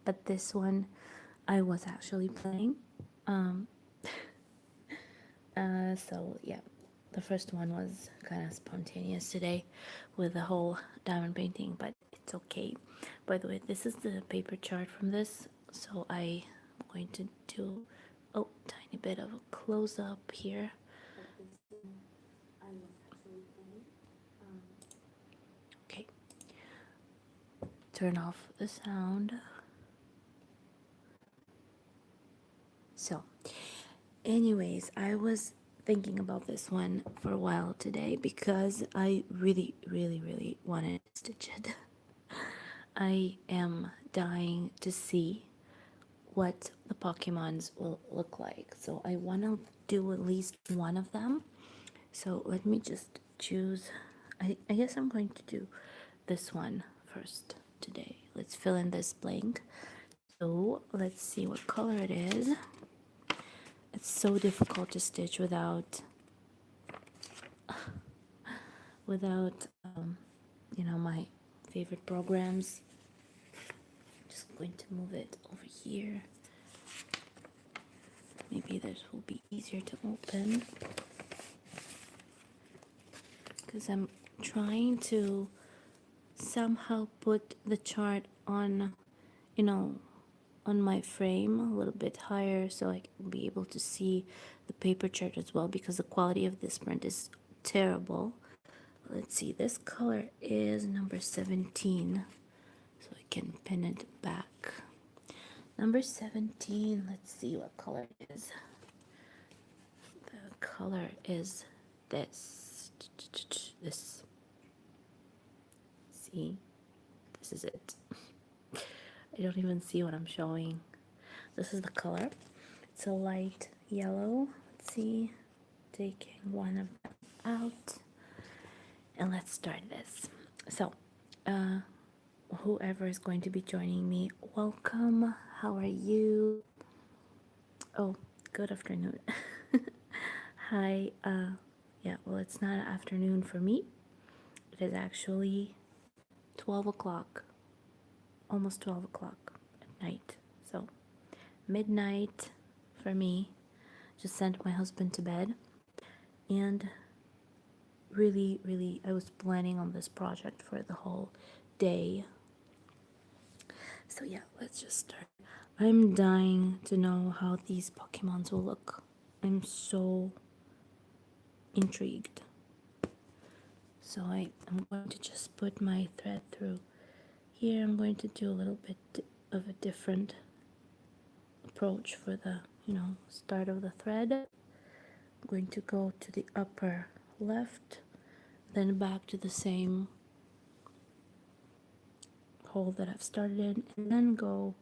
but this one I was actually playing. Um, so yeah, the first one was kind of spontaneous today with the whole diamond painting, but it's okay. By the way, this is the paper chart from this, so I'm going to do tiny bit of a close up here. But this one I was actually playing. Okay, turn off the sound. So, anyways, I was thinking about this one for a while today because I really, really, really wanted to stitch it. I am dying to see what the Pokemons will look like. So I want to do at least one of them. So let me just choose. I guess I'm going to do this one first today. Let's fill in this blank. So let's see what color it is. It's so difficult to stitch without my favorite programs. Just going to move it over here. Maybe this will be easier to open because I'm trying to somehow put the chart on, on my frame a little bit higher so I can be able to see the paper chart as well, because the quality of this print is terrible. Let's see, this color is number 17, so I can pin it back. Number 17, let's see what color it is. The color is this. This. See? This is it. I don't even see what I'm showing. This is the color. It's a light yellow. Let's see. Taking one of them out. And let's start this. So, whoever is going to be joining me, welcome. How are you? Oh, good afternoon. Hi. Yeah, well, it's not afternoon for me. It is actually 12 o'clock, almost 12 o'clock at night. So, midnight for me. Just sent my husband to bed. And really, really, I was planning on this project for the whole day. So yeah, let's just start. I'm dying to know how these Pokemons will look. I'm so intrigued. So I'm going to just put my thread through here. I'm going to do a little bit of a different approach for the, start of the thread. I'm going to go to the upper left, then back to the same hole that I've started in, and then go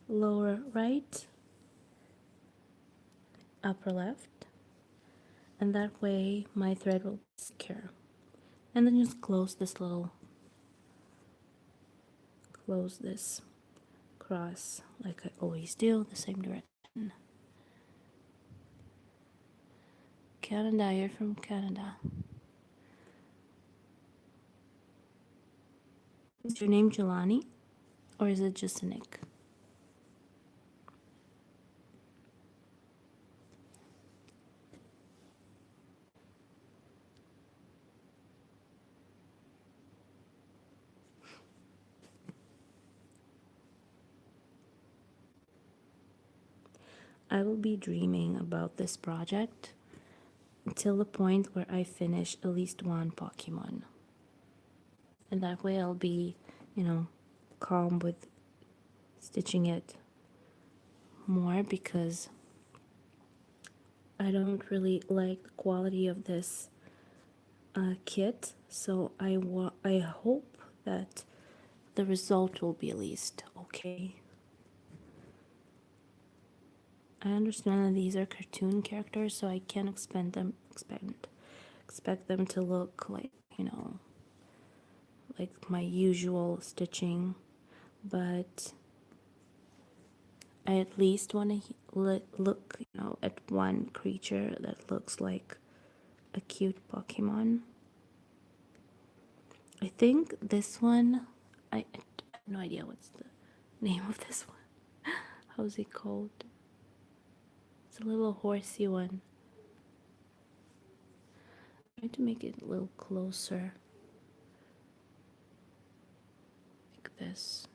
lower right, upper left, and that way my thread will be secure. And then just close this cross like I always do, the same direction. Canada, you're from Canada. Is your name Jelani, or is it just a nick? I will be dreaming about this project until the point where I finish at least one Pokemon. And that way I'll be, calm with stitching it more, because I don't really like the quality of this kit. So I hope that the result will be at least okay. I understand that these are cartoon characters, so I can't expect them to look like, like my usual stitching, but I at least want to look, at one creature that looks like a cute Pokemon. I think this one, I have no idea what's name of this one. How's it called? It's a little horsey one. Try to make it a little closer, like this.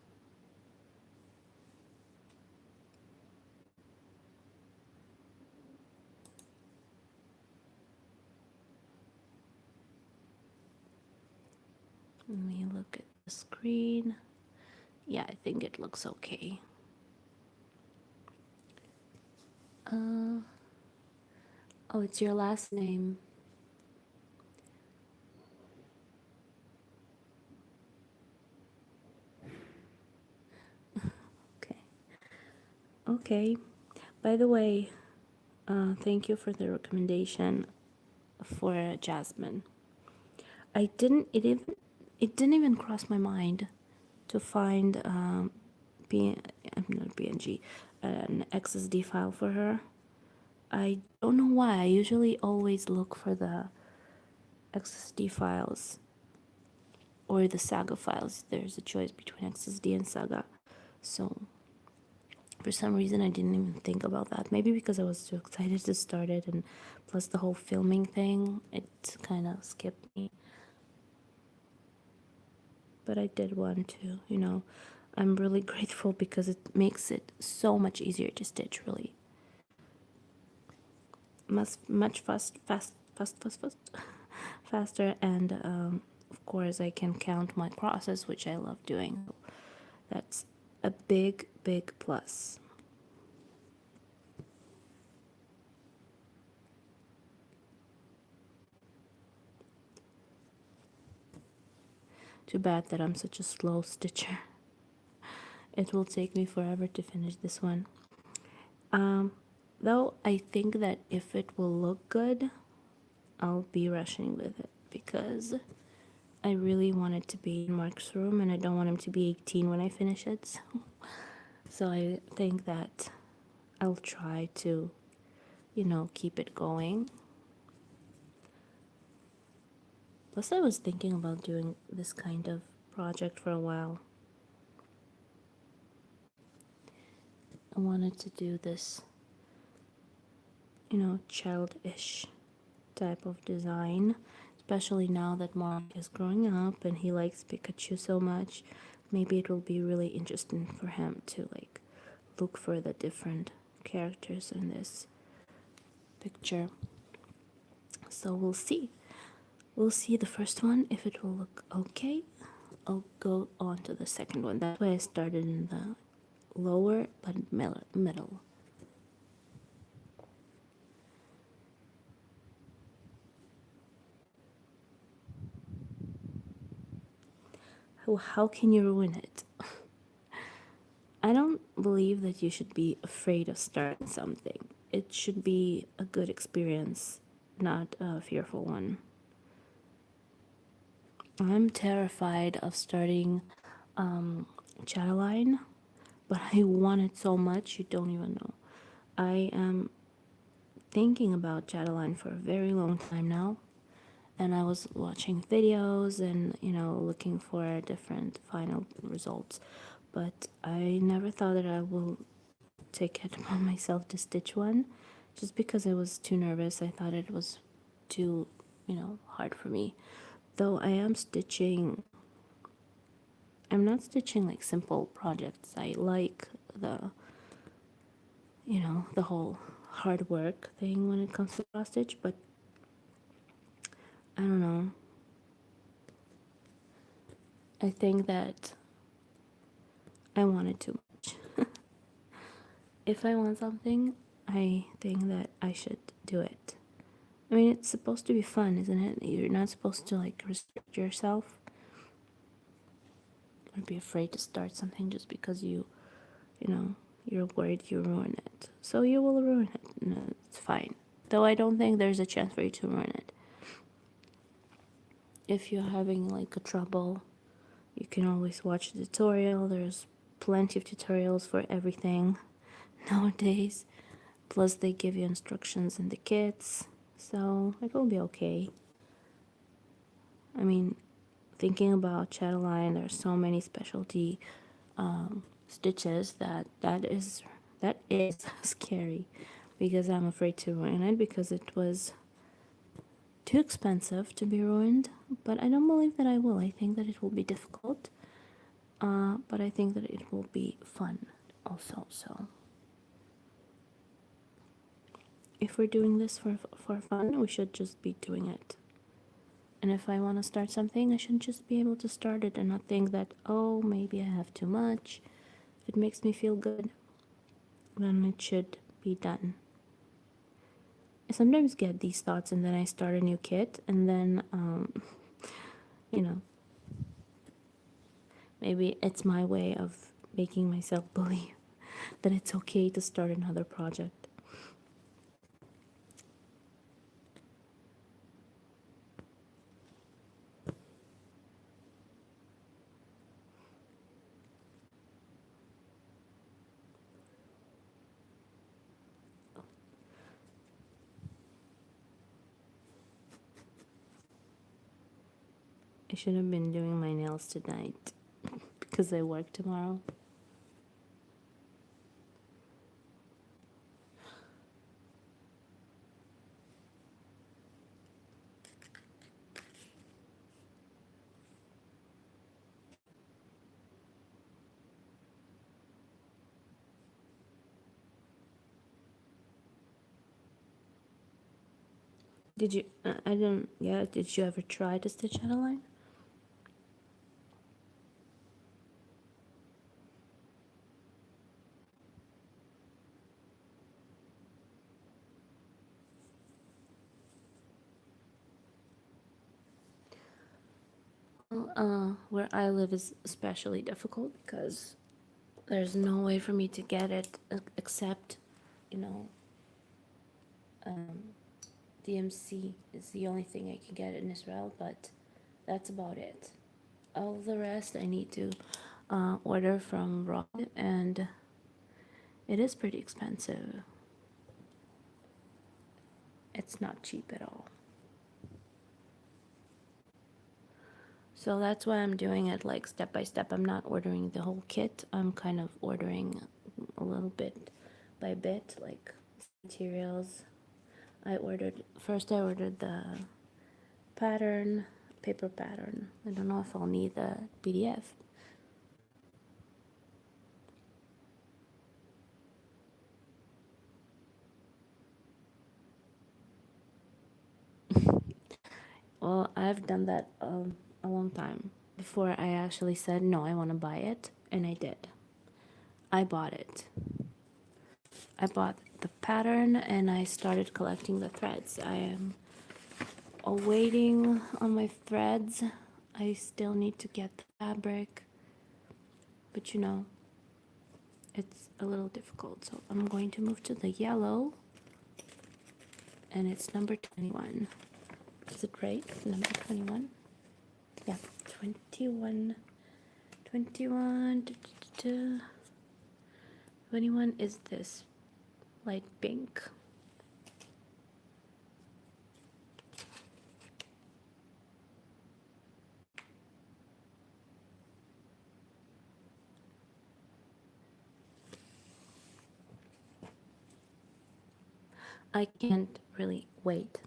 Let me look at the screen. Yeah, I think it looks okay. Oh, it's your last name. Okay. Okay. By the way, thank you for the recommendation for Jasmine. I didn't. It didn't even cross my mind to find not PNG, an XSD file for her. I don't know why. I usually always look for the XSD files or the Saga files. There's a choice between XSD and Saga. So for some reason I didn't even think about that. Maybe because I was too excited to start it, and plus the whole filming thing, it kind of skipped me. But I did want to, I'm really grateful because it makes it so much easier to stitch, really. Much faster, and of course I can count my crosses, which I love doing. That's a big plus. Too bad that I'm such a slow stitcher. It will take me forever to finish this one. Though I think that if it will look good, I'll be rushing with it because I really want it to be in Mark's room, and I don't want him to be 18 when I finish it. So I think that I'll try to, keep it going. Plus, I was thinking about doing this kind of project for a while. I wanted to do this, childish type of design, especially now that Mark is growing up and he likes Pikachu so much. Maybe it will be really interesting for him to look for the different characters in this picture. So we'll see. We'll see the first one. If it will look okay, I'll go on to the second one. That's why I started in the lower but middle. How can you ruin it? I don't believe that you should be afraid of starting something. It should be a good experience, not a fearful one. I'm terrified of starting Chatterline, but I want it so much you don't even know. I am thinking about Chatterline for a very long time now, and I was watching videos and looking for different final results, but I never thought that I will take it upon myself to stitch one, just because I was too nervous. I thought it was too hard for me, though I'm not stitching like simple projects. I like the the whole hard work thing when it comes to cross stitch, but I don't know. I think that I want it too much. If I want something, I think that I should do it. I mean, it's supposed to be fun, isn't it? You're not supposed to restrict yourself or be afraid to start something just because you're worried you ruin it. So you will ruin it. No, it's fine. Though I don't think there's a chance for you to ruin it. If you're having a trouble, you can always watch a tutorial. There's plenty of tutorials for everything nowadays. Plus they give you instructions in the kits, so it will be okay. I mean, thinking about Chatterline, there's so many specialty stitches, that is scary, because I'm afraid to ruin it, because it was too expensive to be ruined. But I don't believe that I will. I think that it will be difficult, but I think that it will be fun also. So if we're doing this for fun, we should just be doing it. And if I want to start something, I should just be able to start it and not think that, oh, maybe I have too much. If it makes me feel good, then it should be done. I sometimes get these thoughts and then I start a new kit, and then, you know, maybe it's my way of making myself believe that it's okay to start another project. I should have been doing my nails tonight because I work tomorrow. Did you, I don't, yeah, did you ever try to stitch out a line? Where I live is especially difficult because there's no way for me to get it except, you know, DMC is the only thing I can get in Israel, but that's about it. All the rest I need to order from Rod, and it is pretty expensive. It's not cheap at all. So that's why I'm doing it like step by step. I'm not ordering the whole kit. I'm kind of ordering a little bit by bit, like materials. I ordered the pattern, paper pattern. I don't know if I'll need the PDF. Well, I've done that a long time before I actually said no, I want to buy it, and I did. I bought it. I bought the pattern and I started collecting the threads. I am awaiting on my threads. I still need to get the fabric, but you know, it's a little difficult. So I'm going to move to the yellow, and it's number 21. Is it right? Number 21? Yeah, 21. 21. 21 is this light pink. I can't really wait.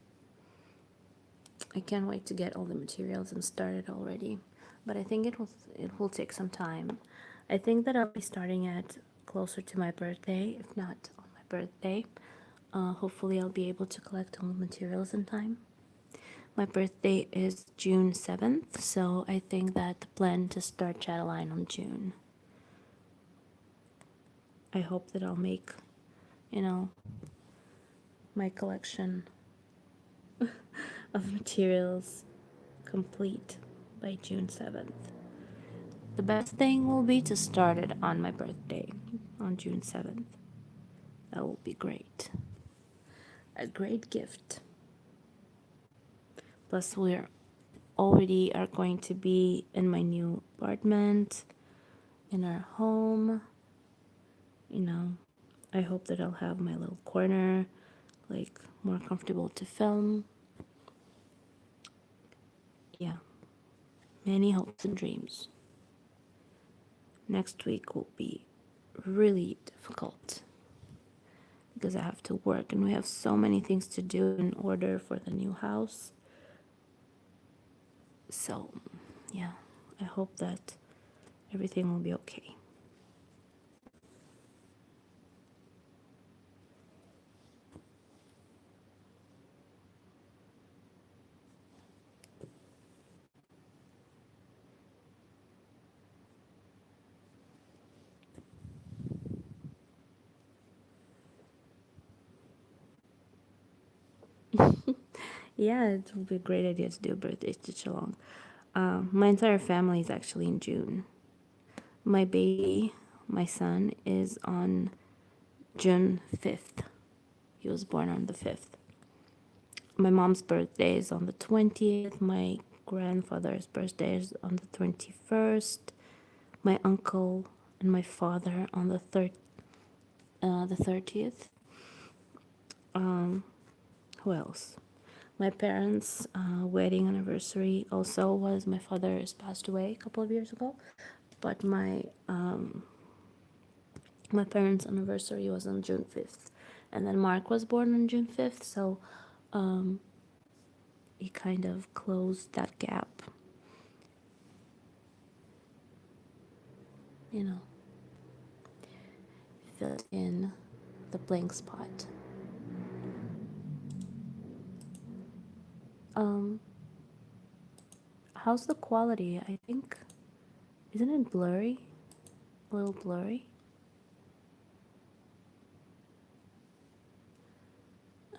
I can't wait to get all the materials and start it already. But I think it will take some time. I think that I'll be starting it closer to my birthday, if not on my birthday. Hopefully I'll be able to collect all the materials in time. My birthday is June 7th, so I think that the plan to start Chatterline on June. I hope that I'll make, you know, my collection of materials complete by June 7th. The best thing will be to start it on my birthday on June 7th. That will be great. A great gift. Plus, we're already are going to be in my new apartment, in our home. You know, I hope that I'll have my little corner, like more comfortable to film. Yeah, many hopes and dreams. Next week will be really difficult because I have to work and we have so many things to do in order for the new house. So, yeah, I hope that everything will be okay. Yeah, it will be a great idea to do a birthday stitch along. My entire family is actually in June. My baby, my son, is on June 5th. He was born on the 5th. My mom's birthday is on the 20th. My grandfather's birthday is on the 21st. My uncle and my father on the 30th. Who else? My parents' wedding anniversary also was, my father has passed away a couple of years ago, but my parents' anniversary was on June 5th. And then Mark was born on June 5th, so he kind of closed that gap, you know, filled in the blank spot. Um, how's the quality? I think, isn't it blurry? A little blurry?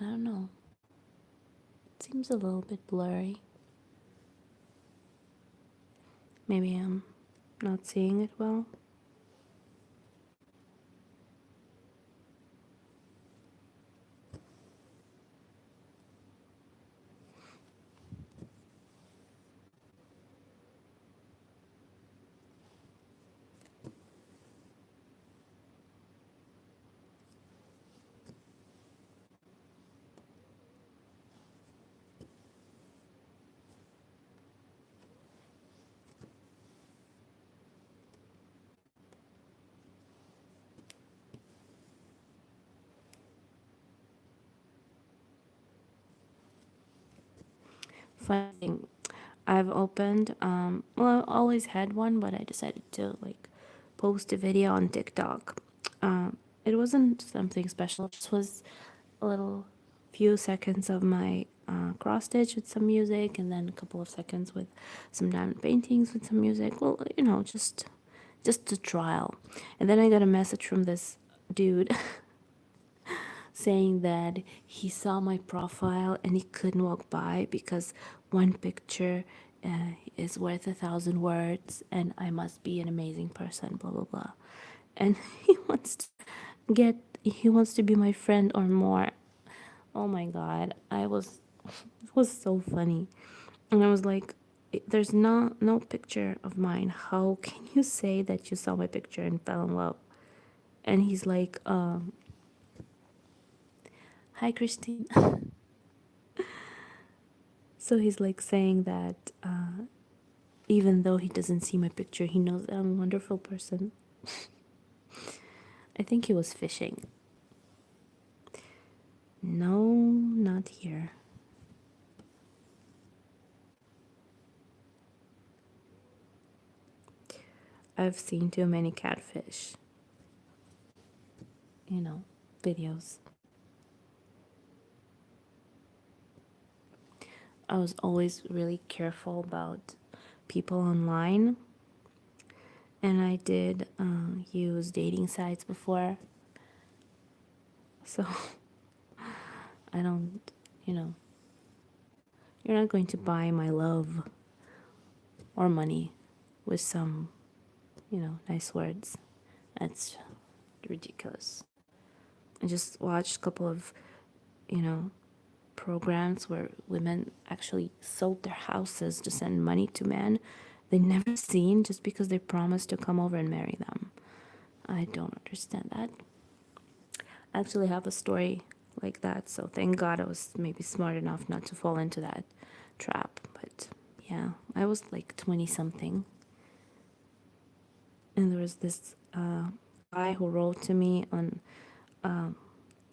I don't know. It seems a little bit blurry. Maybe I'm not seeing it well. Funny thing, I've opened, well, I always had one, but I decided to like post a video on TikTok. It wasn't something special, it just was a little few seconds of my cross stitch with some music, and then a couple of seconds with some diamond paintings with some music. Well, you know, just a trial. And then I got a message from this dude saying that he saw my profile and he couldn't walk by because one picture is worth 1,000 words and I must be an amazing person, blah blah blah. And he wants to be my friend or more. Oh my god, it was so funny. And I was like, there's no picture of mine. How can you say that you saw my picture and fell in love? And he's like, hi Christine. So he's like saying that even though he doesn't see my picture, he knows that I'm a wonderful person. I think he was fishing. No, not here. I've seen too many catfish, you know, videos. I was always really careful about people online, and I did use dating sites before, so I don't, you know, you're not going to buy my love or money with some, you know, nice words. That's ridiculous. I just watched a couple of, you know, programs where women actually sold their houses to send money to men they never seen just because they promised to come over and marry them. I don't understand that. I actually have a story like that, so thank God I was maybe smart enough not to fall into that trap. But yeah, I was like 20 something, and there was this guy who wrote to me on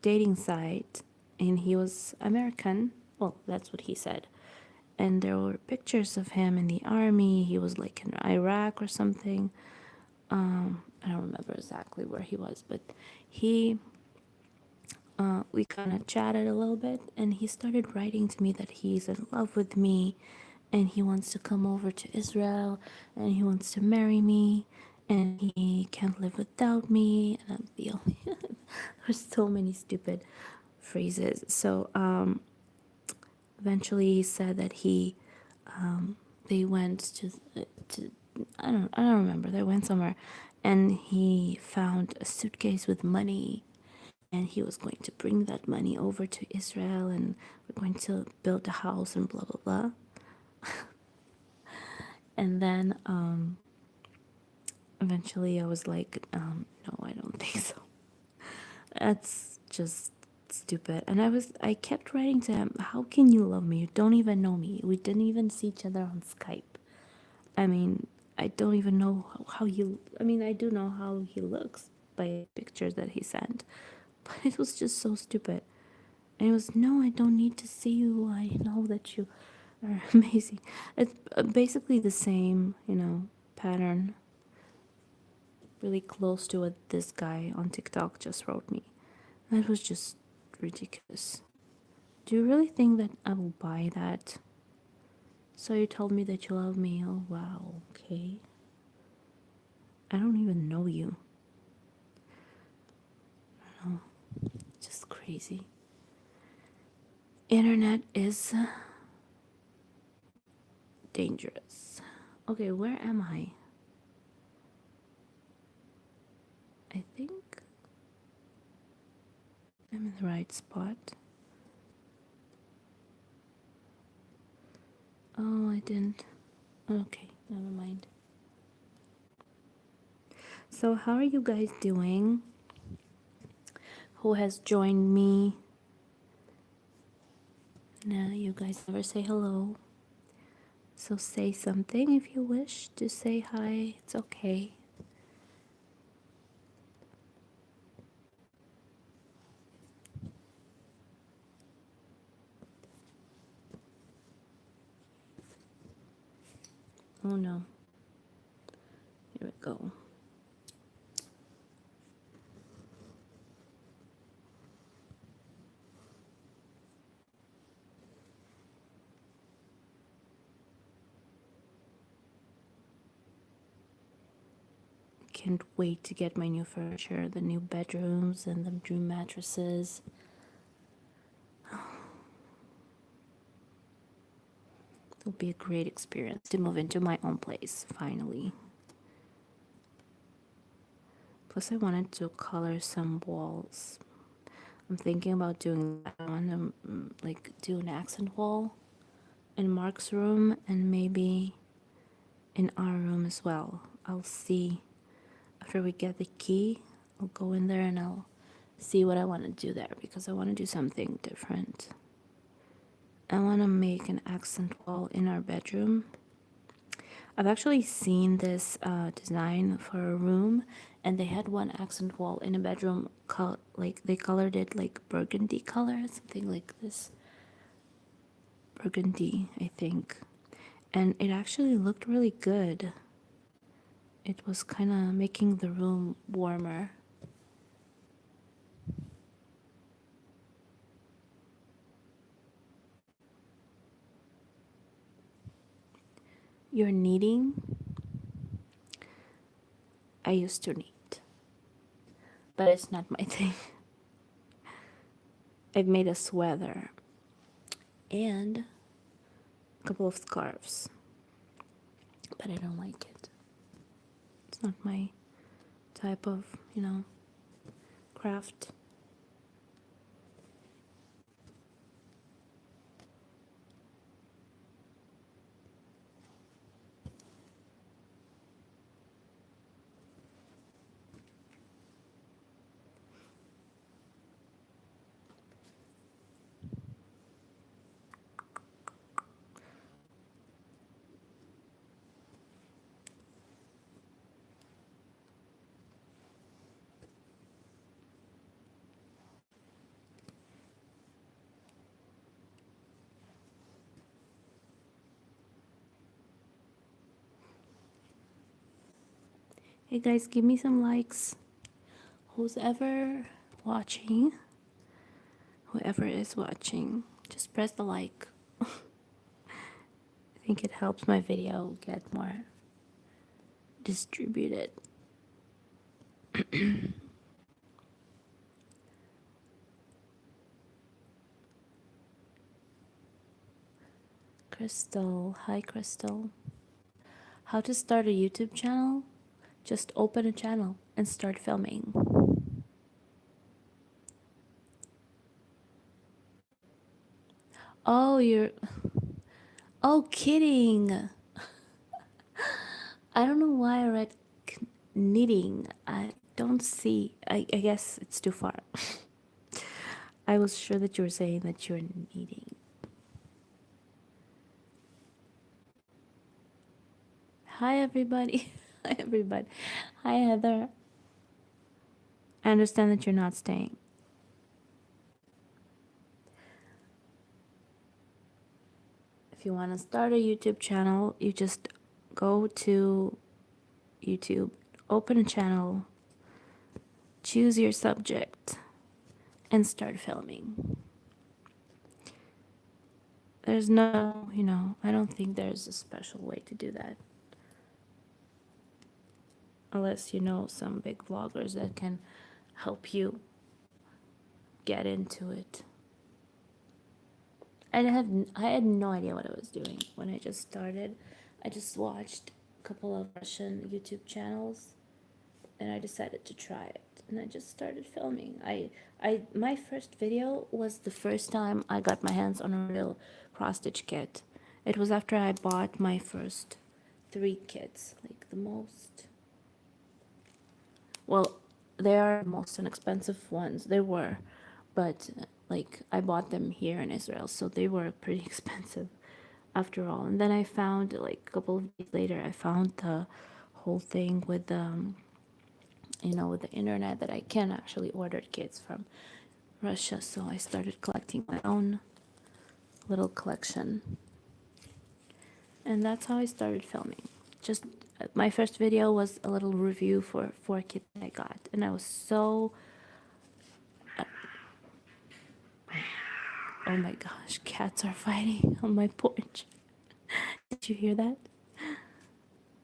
dating site, and he was American. Well, that's what he said. And there were pictures of him in the army. He was like in Iraq or something. I don't remember exactly where he was, but he we kind of chatted a little bit, and he started writing to me that he's in love with me, and he wants to come over to Israel, and he wants to marry me, and he can't live without me. And I'm the only. There's so many stupid phrases. So eventually, he said that they went to I don't remember. They went somewhere, and he found a suitcase with money, and he was going to bring that money over to Israel, and we're going to build a house and blah blah blah. And then eventually I was like, no, I don't think so. That's just stupid. And I kept writing to him, how can you love me? You don't even know me. We didn't even see each other on Skype. I mean, I don't even know how you, I mean, I do know how he looks by pictures that he sent, but it was just so stupid. And it was, no, I don't need to see you. I know that you are amazing. It's basically the same, pattern, really close to what this guy on TikTok just wrote me. That was just ridiculous. Do you really think that I will buy that? So you told me that you love me. Oh, wow, okay. I don't even know you. I don't know. Just crazy. Internet is dangerous. Okay, where am I? I think I'm in the right spot. Oh, I didn't. Okay, never mind. So, how are you guys doing? Who has joined me? Nah, you guys never say hello. So, say something if you wish to say hi. It's okay. Oh no. Here we go. Can't wait to get my new furniture, the new bedrooms, and the dream mattresses. It'll be a great experience to move into my own place, finally. Plus, I wanted to color some walls. I'm thinking about doing that. I want to like do an accent wall in Mark's room and maybe in our room as well. I'll see after we get the key. I'll go in there and I'll see what I want to do there because I want to do something different. I want to make an accent wall in our bedroom. I've actually seen this design for a room, and they had one accent wall in a bedroom, like they colored it like burgundy color, something like this. Burgundy, I think. And it actually looked really good. It was kind of making the room warmer. You're knitting? I used to knit, but it's not my thing. I've made a sweater and a couple of scarves, but I don't like it. It's not my type of, craft. Hey guys, give me some likes. Who's ever watching, whoever is watching, just press the like. I think it helps my video get more distributed. Crystal, hi Crystal. How to start a YouTube channel? Just open a channel and start filming. Oh, you're. Oh, kidding. I don't know why I read knitting. I don't see. I guess it's too far. I was sure that you were saying that you're knitting. Hi, everybody. Hi, everybody. Hi, Heather. I understand that you're not staying. If you want to start a YouTube channel, you just go to YouTube, open a channel, choose your subject, and start filming. There's no, I don't think there's a special way to do that. Unless you know some big vloggers that can help you get into it. I had no idea what I was doing when I just started. I just watched a couple of Russian YouTube channels and I decided to try it. And I just started filming. My first video was the first time I got my hands on a real cross stitch kit. It was after I bought my first 3 kits, like the most. Well, they are the most inexpensive ones. They were, but like I bought them here in Israel, so they were pretty expensive after all. And then I found, like a couple of days later, I found the whole thing with with the internet, that I can actually order kits from Russia. So I started collecting my own little collection, and that's how I started filming. Just my first video was a little review for 4 kits that I got, and I was so oh my gosh, cats are fighting on my porch. Did you hear that?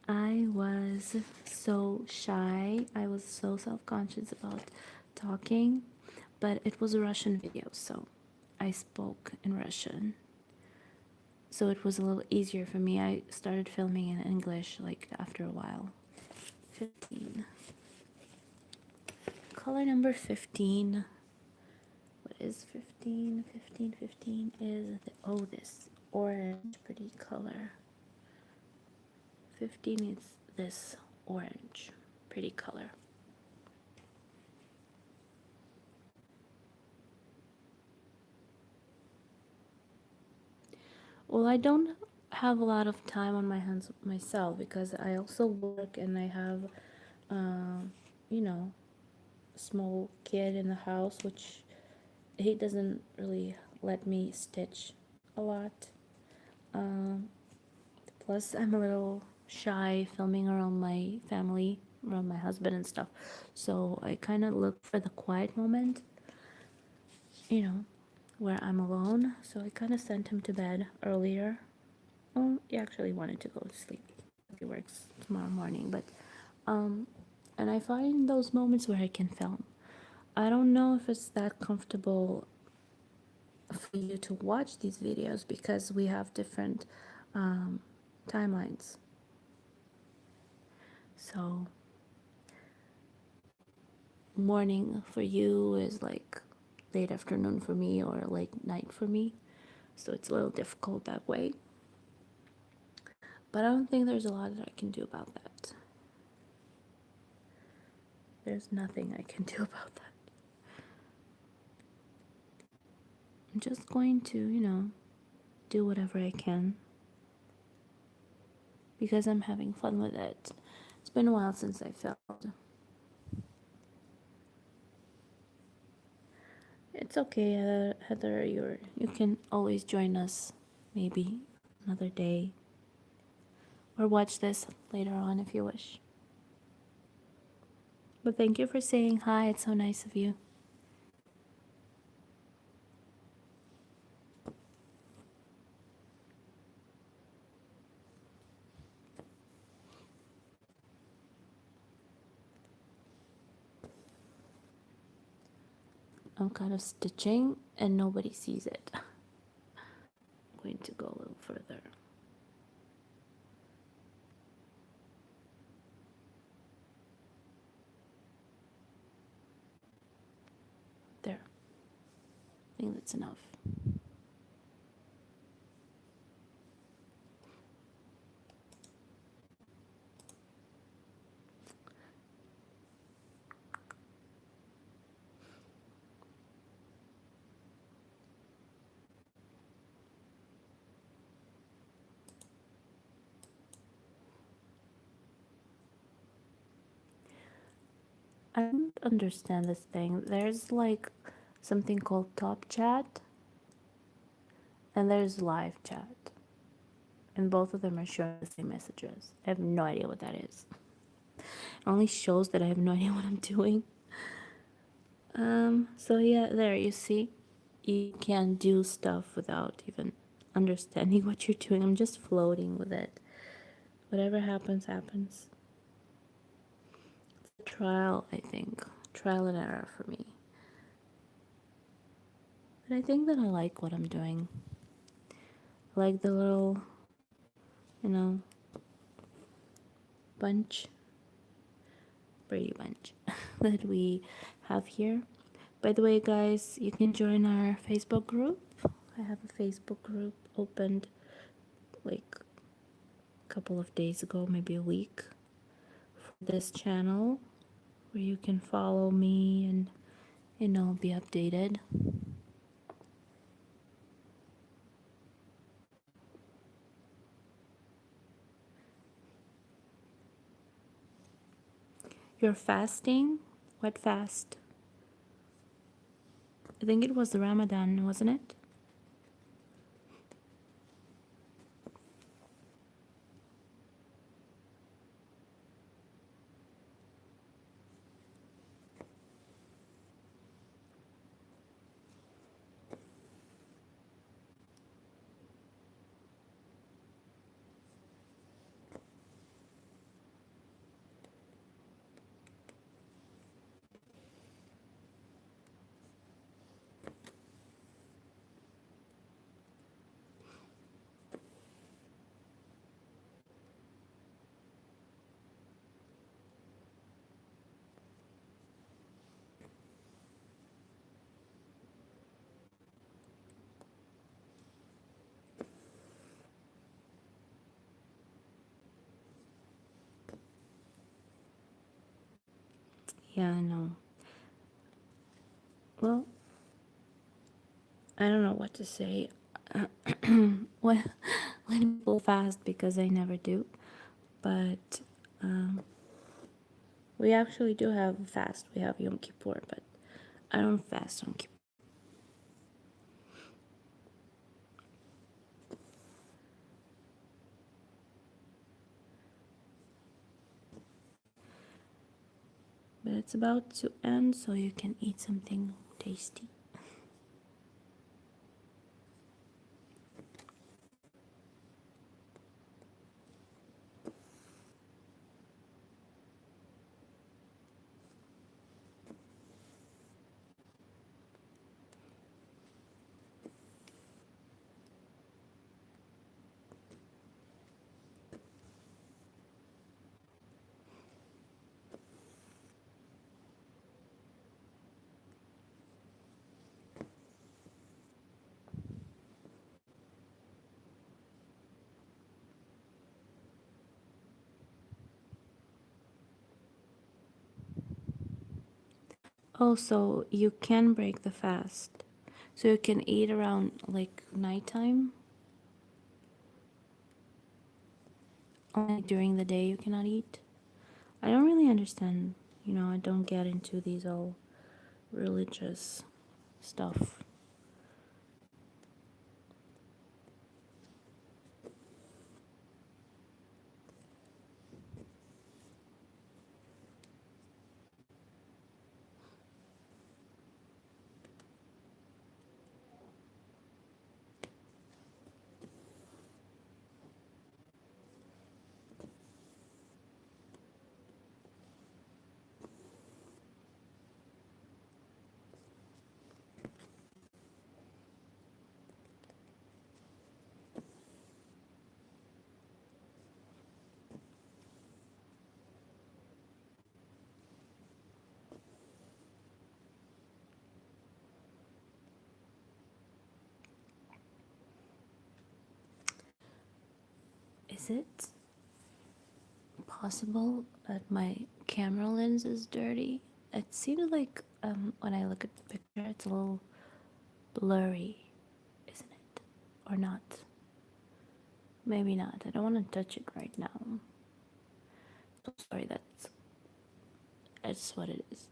I was so shy. I was so self-conscious about talking, but it was a Russian video, so I spoke in Russian. So it was a little easier for me. I started filming in English like after a while. 15. Color number 15. What is 15? 15 is this orange pretty color. 15 is this orange pretty color. Well, I don't have a lot of time on my hands myself because I also work and I have, you know, a small kid in the house, which he doesn't really let me stitch a lot. Plus, I'm a little shy filming around my family, around my husband and stuff. So I kind of look for the quiet moment, where I'm alone. So I kind of sent him to bed earlier. Well, he actually wanted to go to sleep. He works tomorrow morning, but and I find those moments where I can film. I don't know if it's that comfortable for you to watch these videos because we have different timelines. So morning for you is like late afternoon for me or late night for me. So it's a little difficult that way. But I don't think there's a lot that I can do about that. There's nothing I can do about that. I'm just going to, do whatever I can because I'm having fun with it. It's been a while since I filmed. It's okay, Heather. You can always join us, maybe another day, or watch this later on if you wish. But thank you for saying hi. It's so nice of you. I'm kind of stitching and nobody sees it. I'm going to go a little further. There. I think that's enough. I don't understand this thing. There's like something called top chat and there's live chat. And both of them are showing the same messages. I have no idea what that is. It only shows that I have no idea what I'm doing. So yeah, there you see. You can't do stuff without even understanding what you're doing. I'm just floating with it. Whatever happens, happens. It's a trial, I think. Trial and error for me. But I think that I like what I'm doing. I like the little, you know, bunch, Brady bunch that we have here. By the way, guys, you can join our Facebook group. I have a Facebook group opened like a couple of days ago, maybe a week, for this channel where you can follow me and, you know, be updated. You're fasting? What fast? I think it was the Ramadan, wasn't it? Yeah, I know. Well, I don't know what to say. when, when people fast, because I never do. But we actually do have a fast. We have Yom Kippur, but I don't fast on Kippur. But it's about to end, so you can eat something tasty. Also, you can break the fast. So you can eat around like nighttime. Only during the day you cannot eat. I don't really understand. You know, I don't get into these all religious stuff. Is it possible that my camera lens is dirty? It seems like when I look at the picture, it's a little blurry, isn't it? Or not? Maybe not. I don't want to touch it right now. So sorry, that's what it is.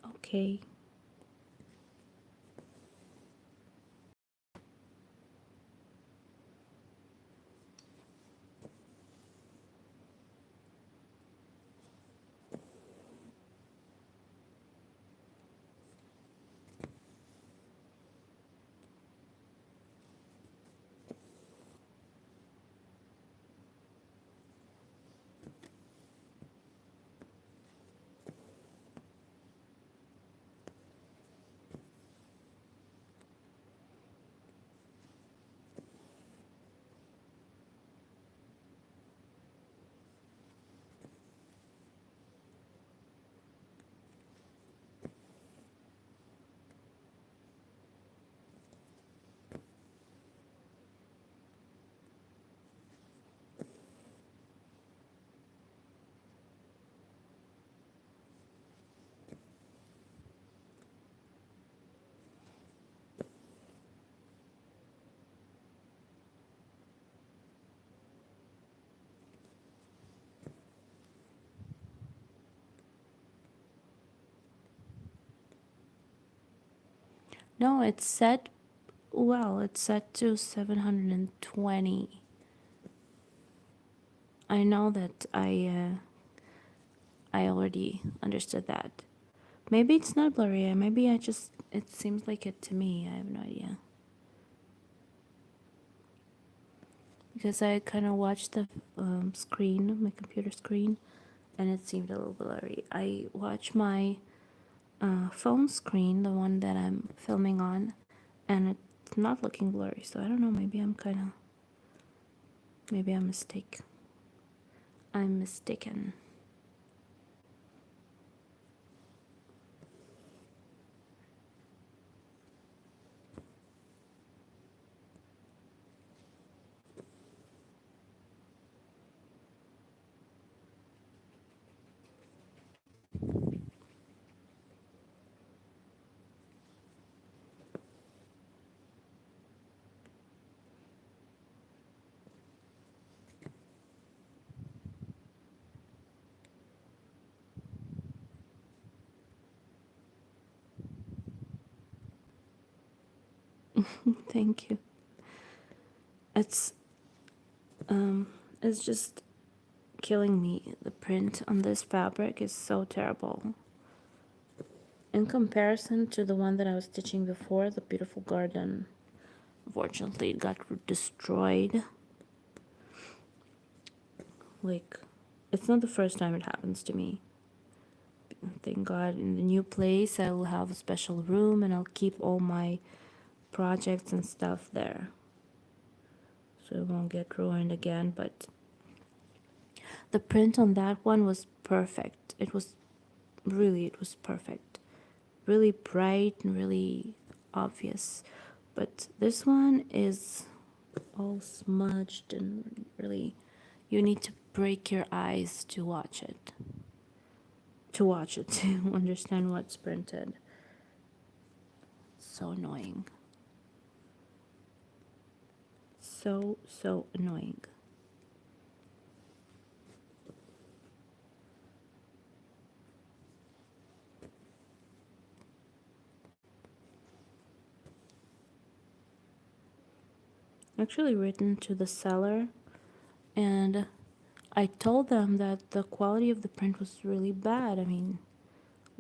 Okay. No, it's set. Well, it's set to 720. I know that I already understood that. Maybe it's not blurry. Maybe I just it seems like it to me. I have no idea. Because I kind of watched the screen, my computer screen, and it seemed a little blurry. I watched my phone screen, the one that I'm filming on, and it's not looking blurry. So I don't know. Maybe I'm mistaken. Thank you. It's it's just killing me. The print on this fabric is so terrible. In comparison to the one that I was stitching before, the beautiful garden, unfortunately it got destroyed. Like, it's not the first time it happens to me. Thank God, in the new place I will have a special room and I'll keep all my projects and stuff there, so it won't get ruined again. But the print on that one was perfect. It was perfect. Really bright and really obvious. But this one is all smudged and really, you need to break your eyes to watch it. To understand what's printed. So annoying. So annoying. Actually written to the seller, and I told them that the quality of the print was really bad. I mean,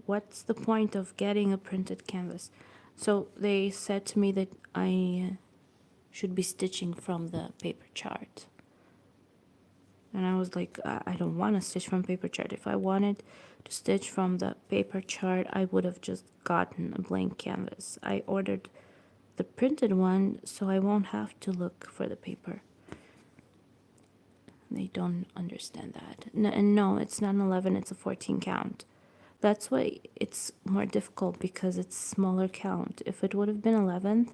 what's the point of getting a printed canvas? So they said to me that I should be stitching from the paper chart. And I was like, I don't want to stitch from paper chart. If I wanted to stitch from the paper chart, I would have just gotten a blank canvas. I ordered the printed one so I won't have to look for the paper. They don't understand that. And no, it's not an 11, it's a 14 count. That's why it's more difficult, because it's smaller count. If it would have been 11th,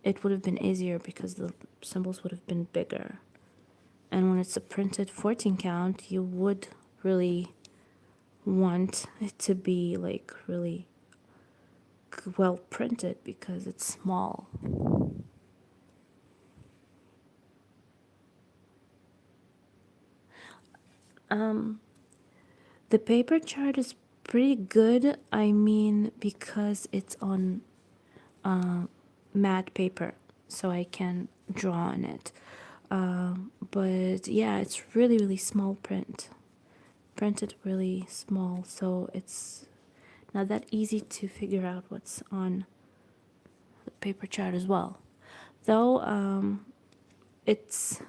it would have been easier because the symbols would have been bigger. And when it's a printed 14 count, you would really want it to be like really well printed because it's small. The paper chart is pretty good. I mean, because it's on matte paper, so I can draw on it. But yeah, it's really, really small print. Printed really small, so it's not that easy to figure out what's on the paper chart as well. Though it's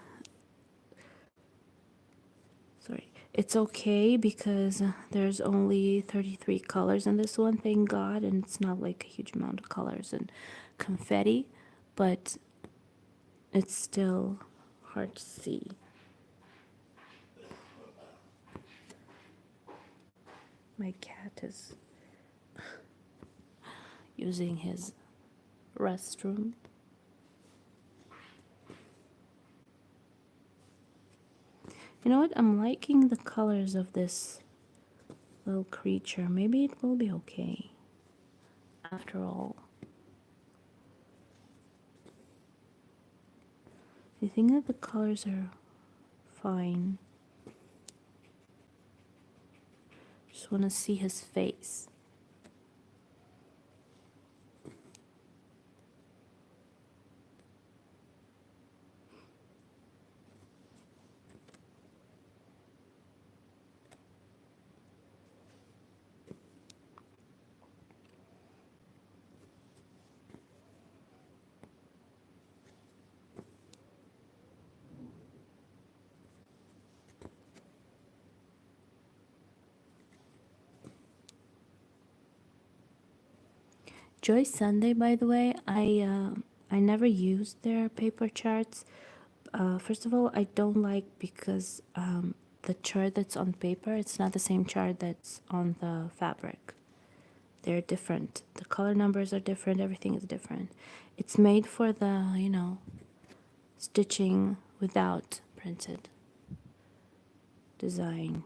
sorry, it's okay because there's only 33 colors in this one, thank God, and it's not like a huge amount of colors and confetti, but it's still hard to see. My cat is using his restroom. You know what? I'm liking the colors of this little creature. Maybe it will be okay after all. I think that the colors are fine. Just want to see his face. Joy Sunday, by the way, I never used their paper charts. First of all, I don't like because the chart that's on paper, it's not the same chart that's on the fabric. They're different. The color numbers are different. Everything is different. It's made for the, stitching without printed design.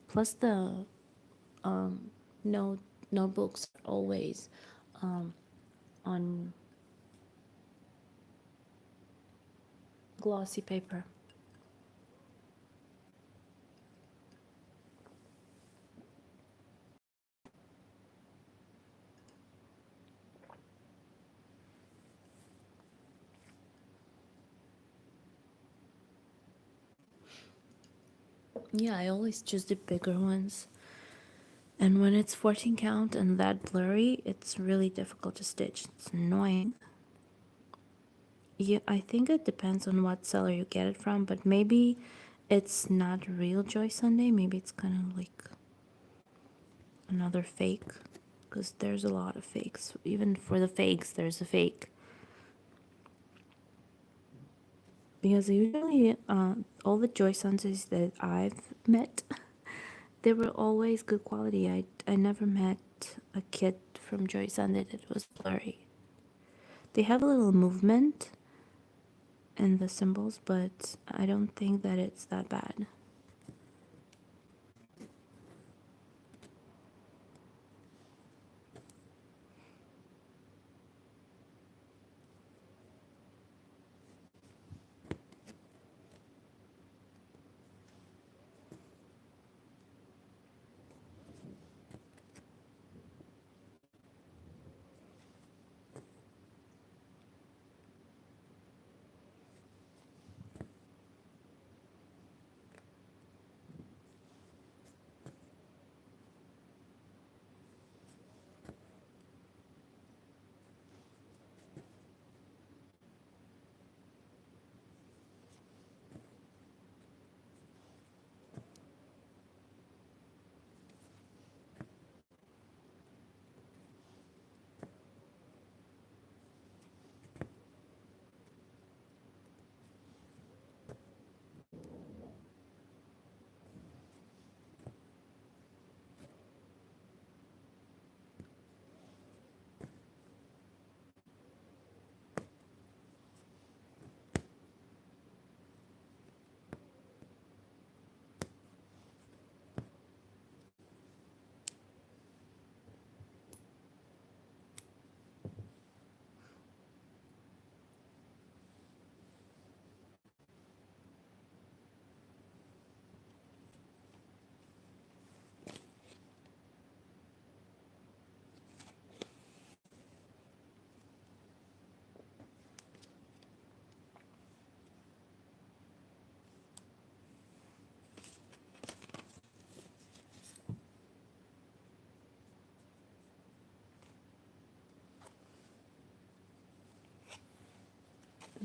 Plus the notebooks are always on glossy paper. Yeah, I always choose the bigger ones. And when it's 14 count and that blurry, it's really difficult to stitch. It's annoying. Yeah, I think it depends on what seller you get it from, but maybe it's not real Joy Sunday. Maybe it's kind of like another fake, because there's a lot of fakes. Even for the fakes, there's a fake. Because usually, all the Joy Sundays that I've met, they were always good quality. I never met a kit from Joy Sunday that was blurry. They have a little movement in the symbols, but I don't think that it's that bad.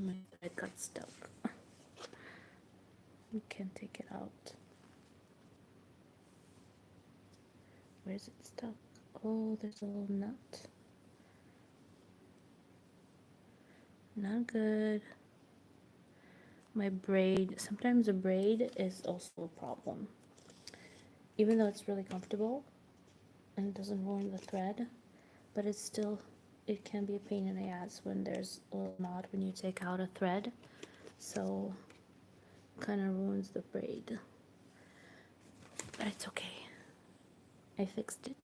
My thread got stuck. We can't take it out. Where's it stuck? Oh, there's a little nut. Not good. My braid, sometimes a braid is also a problem. Even though it's really comfortable and it doesn't ruin the thread, but it's still, it can be a pain in the ass when there's a little knot when you take out a thread. So, kind of ruins the braid. But it's okay. I fixed it.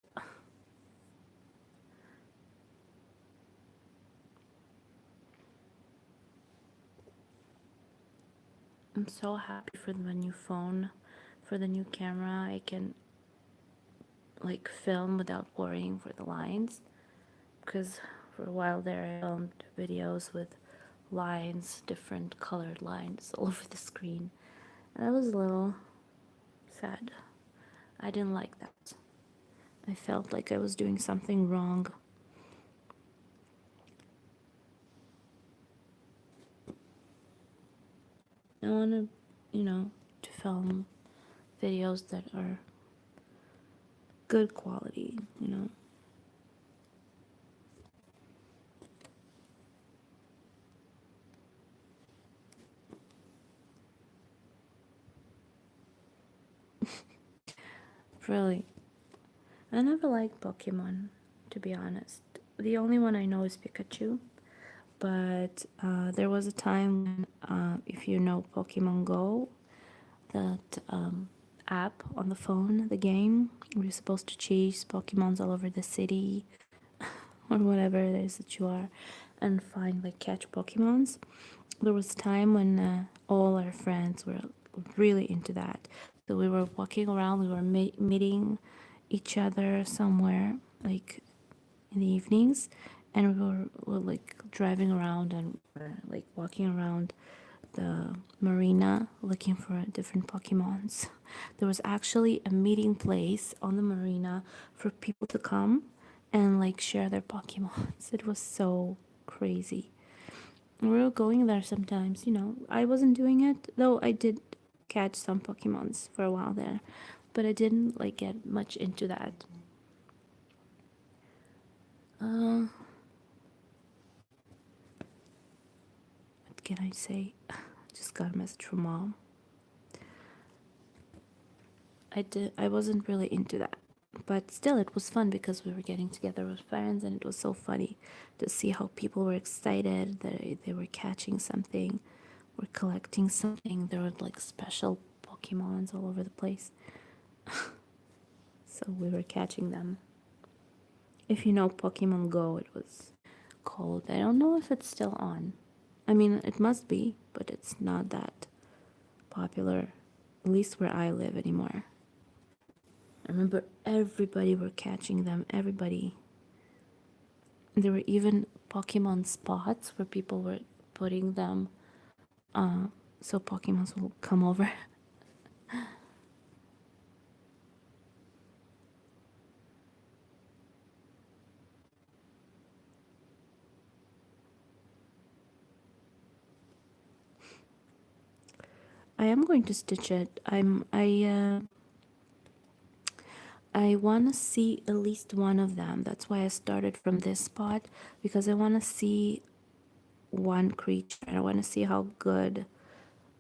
I'm so happy for the new phone, for the new camera. I can like film without worrying for the lines, because for a while there I filmed videos with lines, different colored lines all over the screen, and that was a little sad. I didn't like that. I felt like I was doing something wrong. I want to, to film videos that are good quality. Really. I never liked Pokemon, to be honest. The only one I know is Pikachu. But there was a time when, if you know Pokemon Go, that app on the phone, the game, where you're supposed to chase Pokemons all over the city or whatever it is that you are, and find like catch Pokemons. There was a time when all our friends were really into that. So we were walking around, we were meeting each other somewhere, like in the evenings, and we were like driving around and like walking around the marina looking for different Pokemons. There was actually a meeting place on the marina for people to come and like share their Pokemons. It was so crazy. We were going there sometimes. I wasn't doing it, though I did catch some Pokemons for a while there, but I didn't like get much into that. What can I say? Just got a message from mom. I wasn't really into that, but still it was fun because we were getting together with friends, and it was so funny to see how people were excited that they were catching something or collecting something. There were like special Pokemons all over the place. So we were catching them. If you know Pokemon Go, it was called. I don't know if it's still on. I mean, it must be, but it's not that popular, at least where I live anymore. I remember everybody were catching them, everybody. There were even Pokemon spots where people were putting them so Pokemons will come over. I am going to stitch it. I want to see at least one of them. That's why I started from this spot, because I want to see one creature. I want to see how good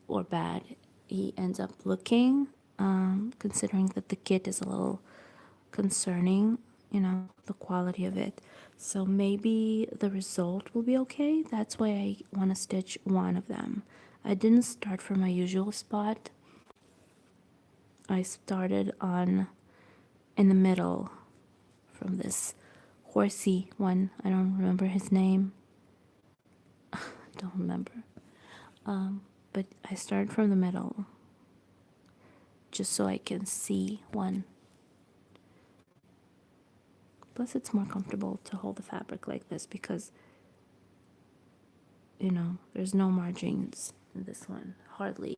or bad he ends up looking, considering that the kit is a little concerning, the quality of it. So maybe the result will be okay. That's why I want to stitch one of them. I didn't start from my usual spot. I started in the middle from this horsey one. I don't remember his name. Don't remember. But I started from the middle just so I can see one. Plus, it's more comfortable to hold the fabric like this because, there's no margins in this one, hardly.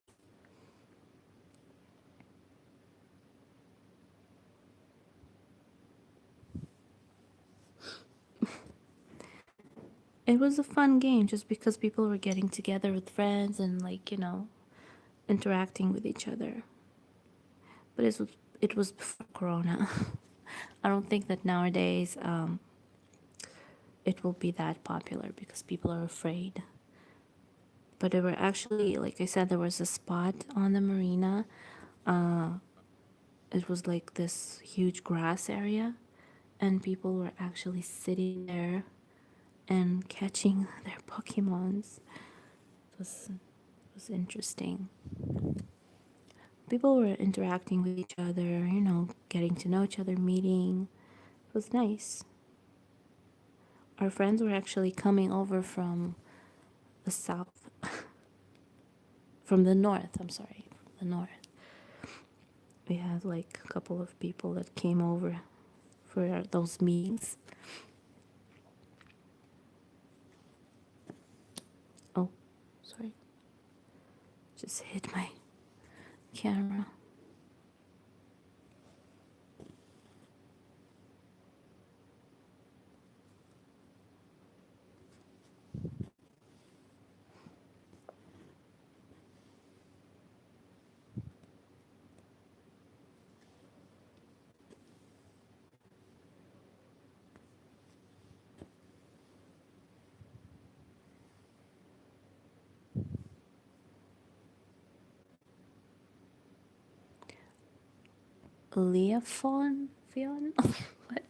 It was a fun game just because people were getting together with friends and, like, interacting with each other. But it was before Corona. I don't think that nowadays it will be that popular because people are afraid. But there were actually, like I said, there was a spot on the marina. It was like this huge grass area, and people were actually sitting there and catching their Pokemons. It was interesting. People were interacting with each other, getting to know each other, meeting. It was nice. Our friends were actually coming over from the south, from the north, I'm sorry, from the north. We had like a couple of people that came over for those meetings. Oh, sorry. Just hit my camera. Leafon? Fion? What?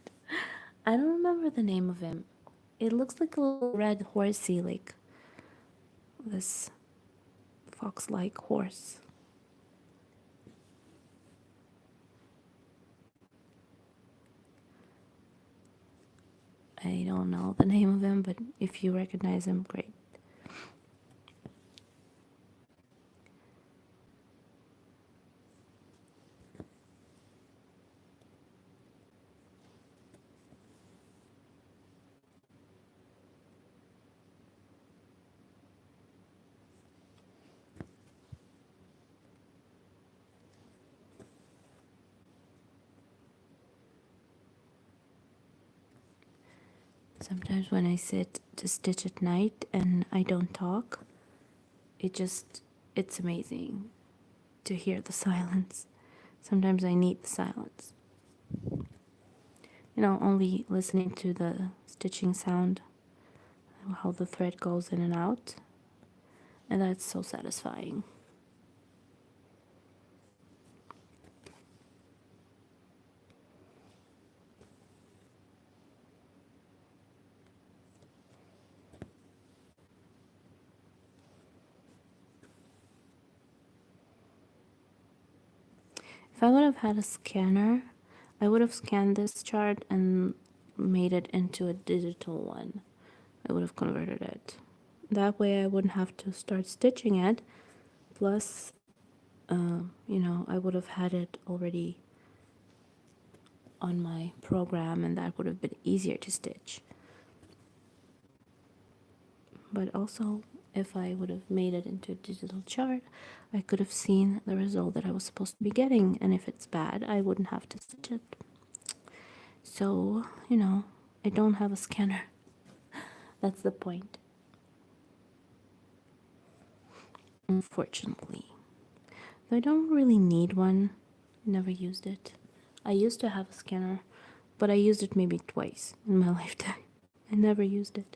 I don't remember the name of him. It looks like a little red horsey, like this fox-like horse. I don't know the name of him, but if you recognize him, great. Sometimes when I sit to stitch at night and I don't talk, it's amazing to hear the silence. Sometimes I need the silence. Only listening to the stitching sound, how the thread goes in and out, and that's so satisfying. If I would have had a scanner, I would have scanned this chart and made it into a digital one. I would have converted it. That way I wouldn't have to start stitching it. Plus, I would have had it already on my program, and that would have been easier to stitch. But also, if I would have made it into a digital chart, I could have seen the result that I was supposed to be getting, and if it's bad, I wouldn't have to stitch it. So, I don't have a scanner. That's the point. Unfortunately. Though I don't really need one. Never used it. I used to have a scanner, but I used it maybe twice in my lifetime. I never used it.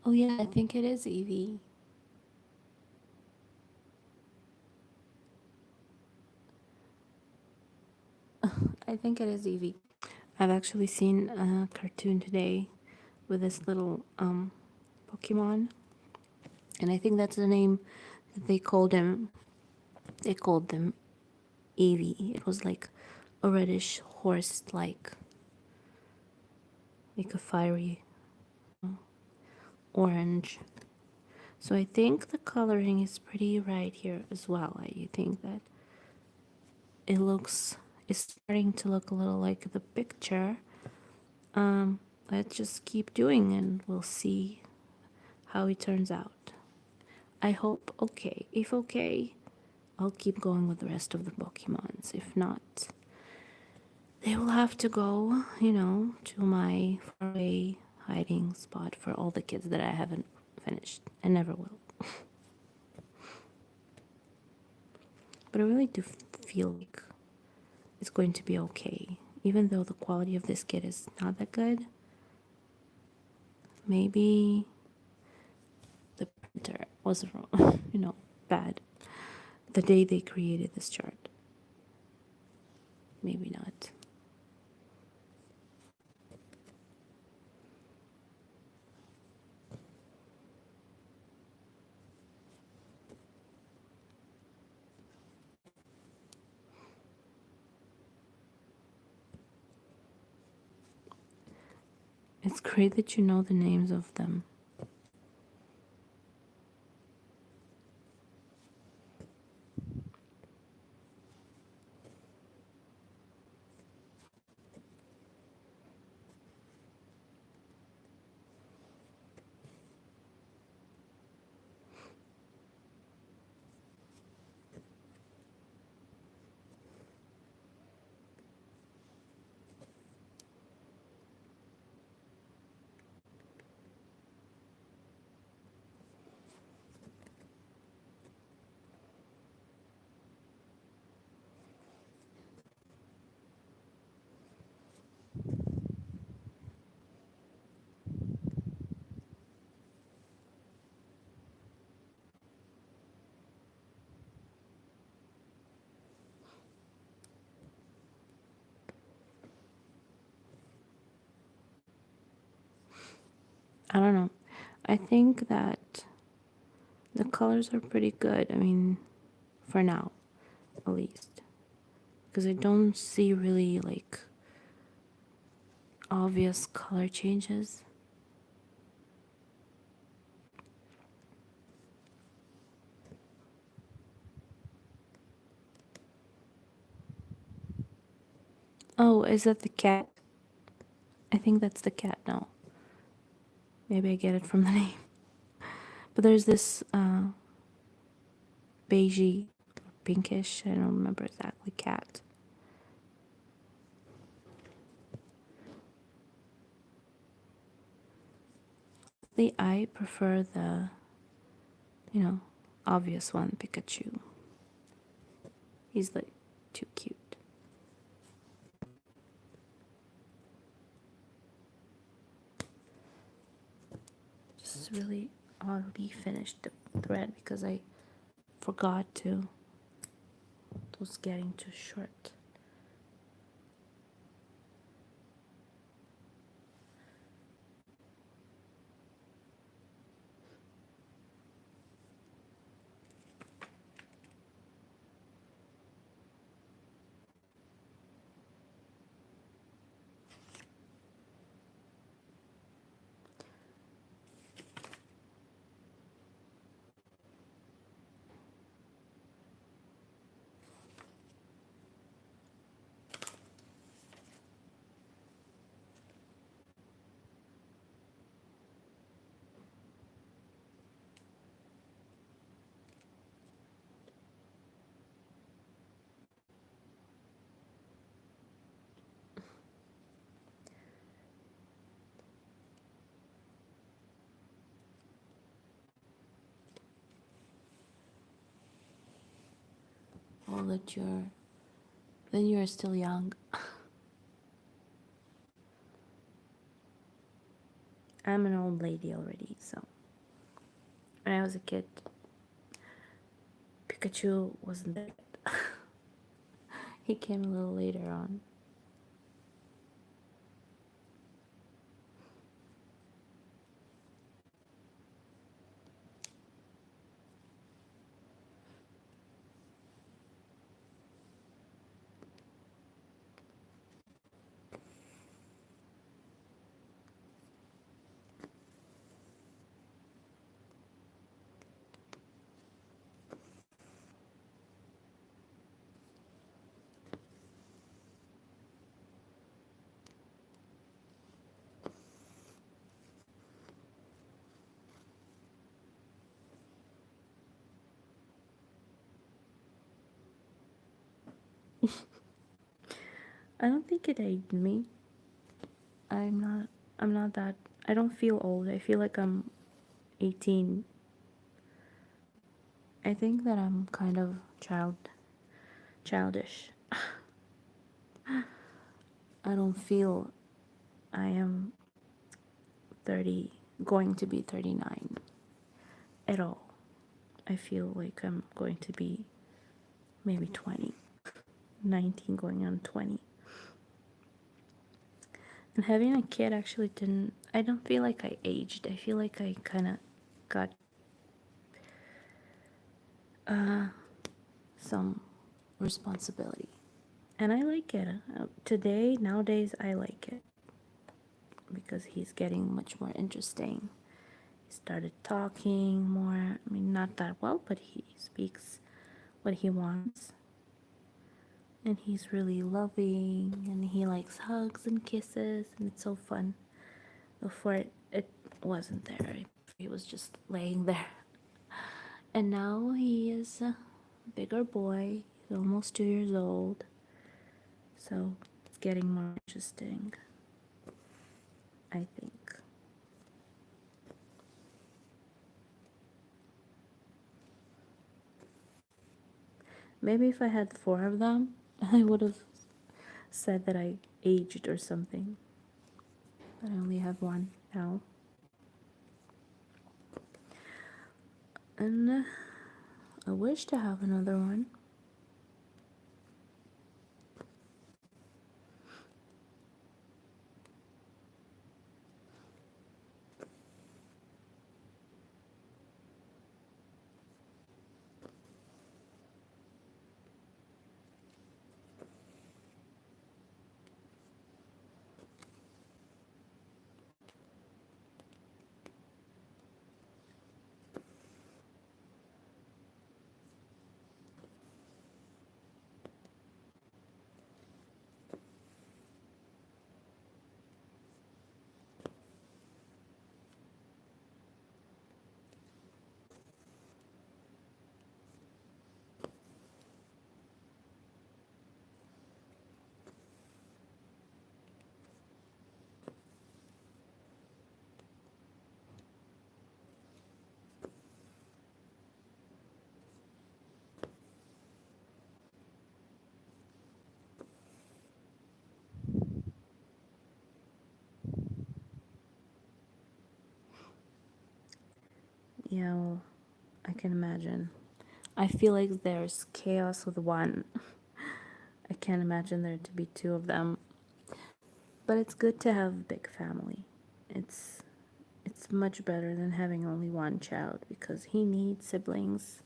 Oh yeah, I think it is Evie. I think it is Evie. I've actually seen a cartoon today with this little Pokemon, and I think that's the name that they called him. They called them Eevee. It was like a reddish horse, like a fiery orange. So I think the coloring is pretty right here as well. I think that it looks, it's starting to look a little like the picture. Um, let's just keep doing and we'll see how it turns out. I hope okay. If okay, I'll keep going with the rest of the Pokemons. If not, they will have to go, to my faraway hiding spot for all the kids that I haven't finished and never will. But I really do feel like it's going to be okay. Even though the quality of this kit is not that good, maybe the printer was wrong, bad. The day they created this chart. Maybe not. It's great that you know the names of them. I don't know. I think that the colors are pretty good. I mean, for now, at least. Because I don't see really like obvious color changes. Oh, is that the cat? I think that's the cat now. Maybe I get it from the name. But there's this beigey, pinkish, I don't remember exactly, cat. I prefer the, obvious one, Pikachu. He's like too cute. Just really oddly finished the thread because I forgot to. It was getting too short. Oh, then you're still young. I'm an old lady already, so when I was a kid, Pikachu wasn't there yet. He came a little later on. I don't think it aged me. I'm not I'm not that I don't feel old. I feel like I'm 18. I think that I'm kind of childish. I don't feel I am 30 going to be 39 at all. I feel like I'm going to be maybe 20, 19 going on 20. And having a kid actually didn't, I don't feel like I aged. I feel like I kind of got some responsibility. And I like it. Nowadays, I like it because he's getting much more interesting. He started talking more. I mean, not that well, but he speaks what he wants. And he's really loving, and he likes hugs and kisses, and it's so fun. Before it wasn't there. He was just laying there. And now he is a bigger boy. He's almost 2 years old. So it's getting more interesting, I think. Maybe if I had 4 of them, I would have said that I aged or something. But I only have 1 now. And I wish to have another one. Yeah, well, I can imagine. I feel like there's chaos with 1. I can't imagine there to be 2 of them. But it's good to have a big family. It's it's much better than having only 1 child because he needs siblings.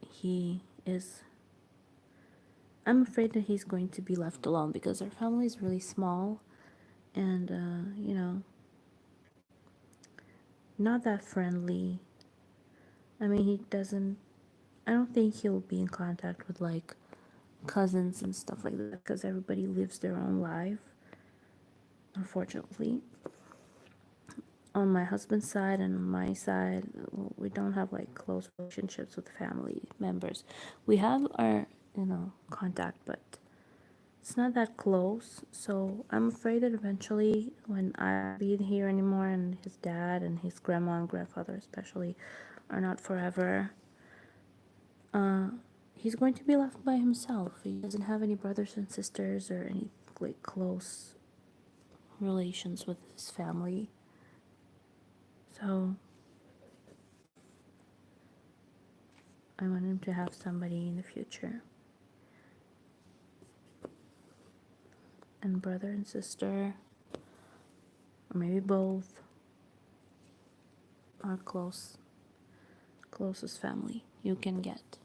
He is I'm afraid that he's going to be left alone because our family is really small and not that friendly. I mean, I don't think he'll be in contact with like cousins and stuff like that because everybody lives their own life, unfortunately. On my husband's side and on my side, we don't have like close relationships with family members. We have our, contact, but it's not that close. So I'm afraid that eventually, when I won't be here anymore, and his dad and his grandma and grandfather especially are not forever, he's going to be left by himself. He doesn't have any brothers and sisters or any like close relations with his family. So I want him to have somebody in the future. And brother and sister, or maybe both, are closest family you can get.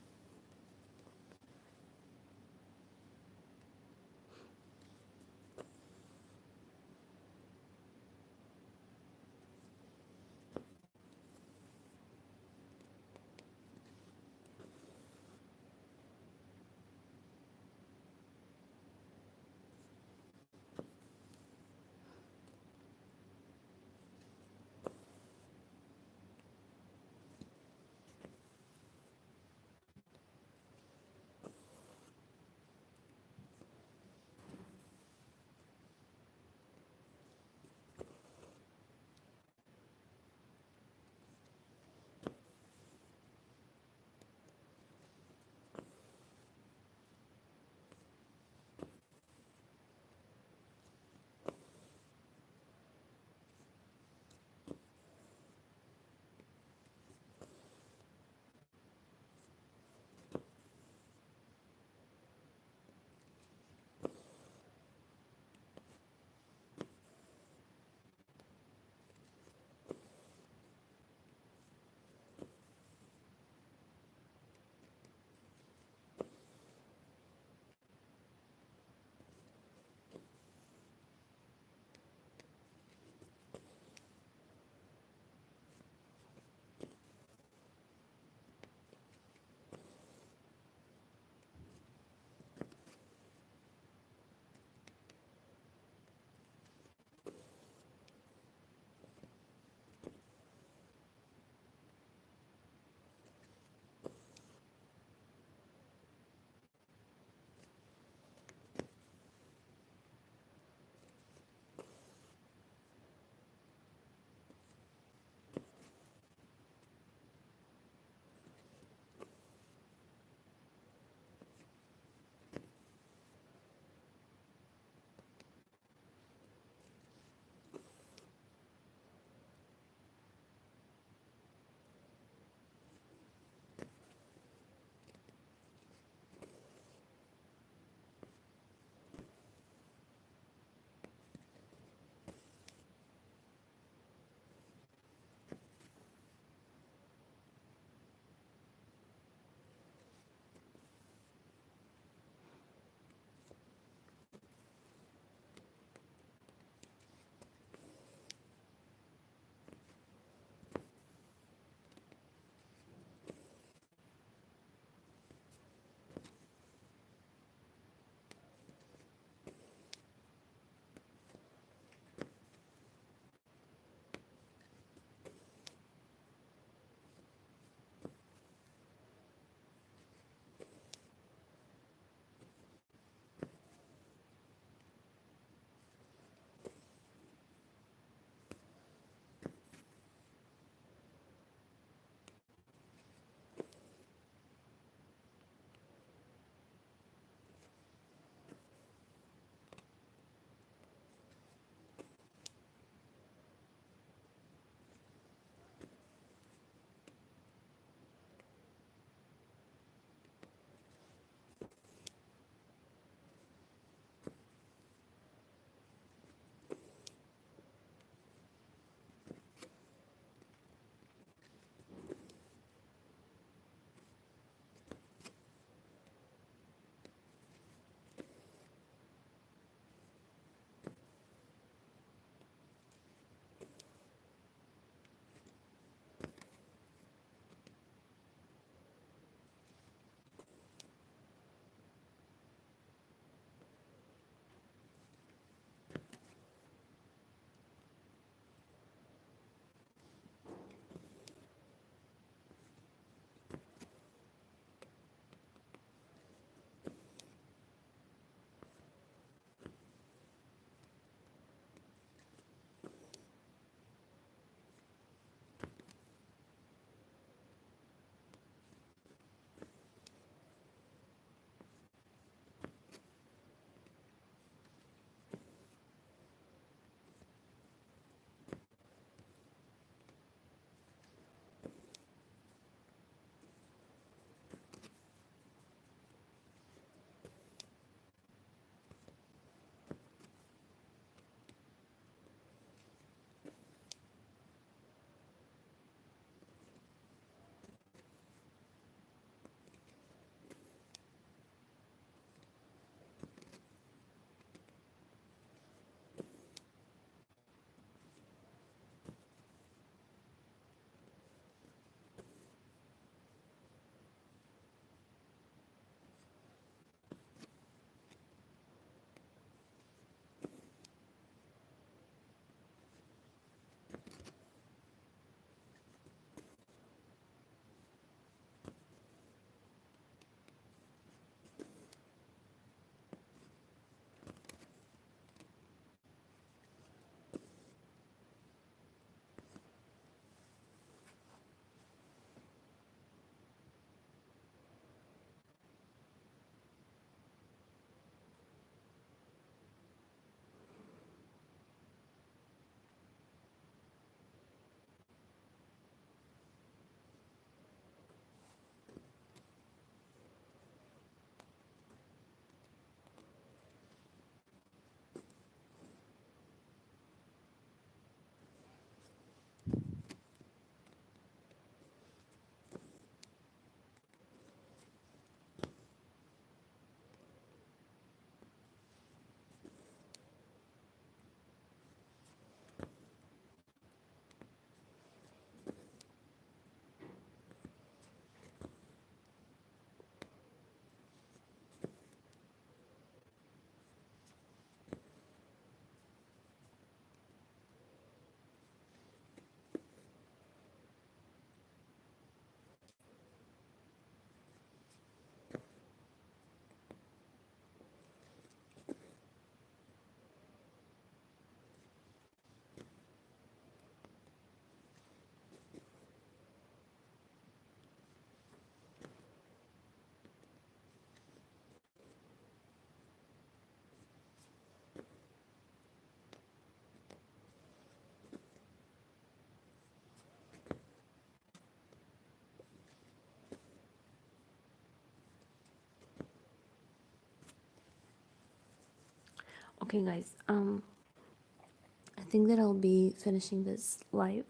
Okay, guys. I think that I'll be finishing this live.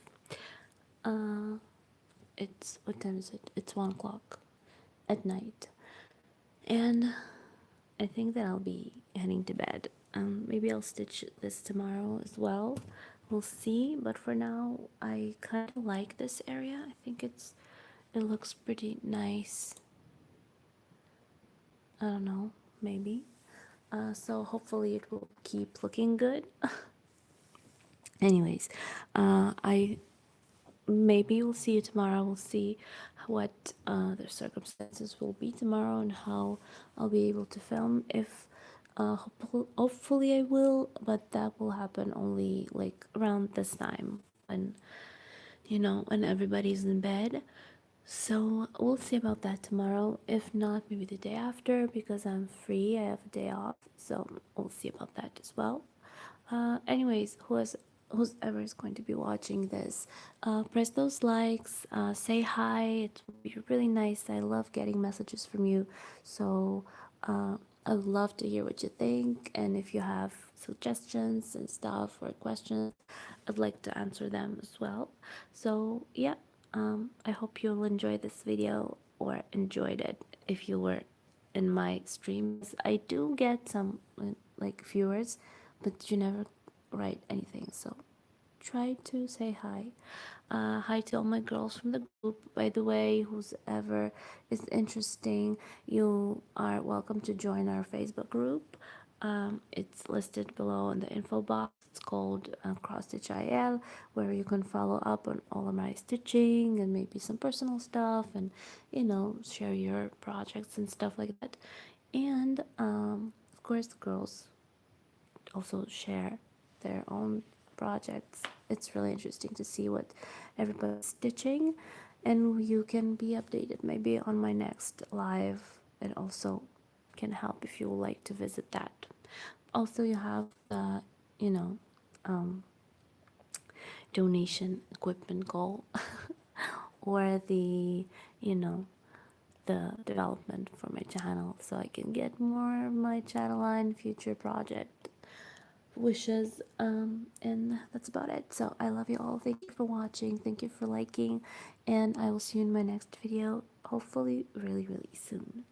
Uh, it's what time is it? It's 1 o'clock at night, and I think that I'll be heading to bed. Maybe I'll stitch this tomorrow as well. We'll see. But for now, I kind of like this area. I think it looks pretty nice. I don't know, maybe. So hopefully it will keep looking good. Anyways, I maybe we'll see you tomorrow. We'll see what the circumstances will be tomorrow and how I'll be able to film. If hopefully I will, but that will happen only like around this time when when everybody's in bed. So we'll see about that tomorrow. If not, maybe the day after because I'm free. I have a day off, so we'll see about that as well. Anyways, whoever is going to be watching this, press those likes, say hi. It would be really nice. I love getting messages from you, so I'd love to hear what you think. And if you have suggestions and stuff or questions, I'd like to answer them as well. So yeah, I hope you'll enjoy this video or enjoyed it if you were in my stream. I do get some like viewers, but you never write anything. So try to say hi. Hi to all my girls from the group. By the way, who's ever is interesting, you are welcome to join our Facebook group. It's listed below in the info box. It's called Cross Stitch IL, where you can follow up on all of my stitching and maybe some personal stuff, and share your projects and stuff like that. And of course, the girls also share their own projects. It's really interesting to see what everybody's stitching, and you can be updated maybe on my next live. It also can help if you would like to visit that. Also, you have the you know um, donation equipment goal or the you know the development for my channel, so I can get more of my channel line future project wishes. And that's about it. So I love you all. Thank you for watching, thank you for liking, and I will see you in my next video, hopefully really soon.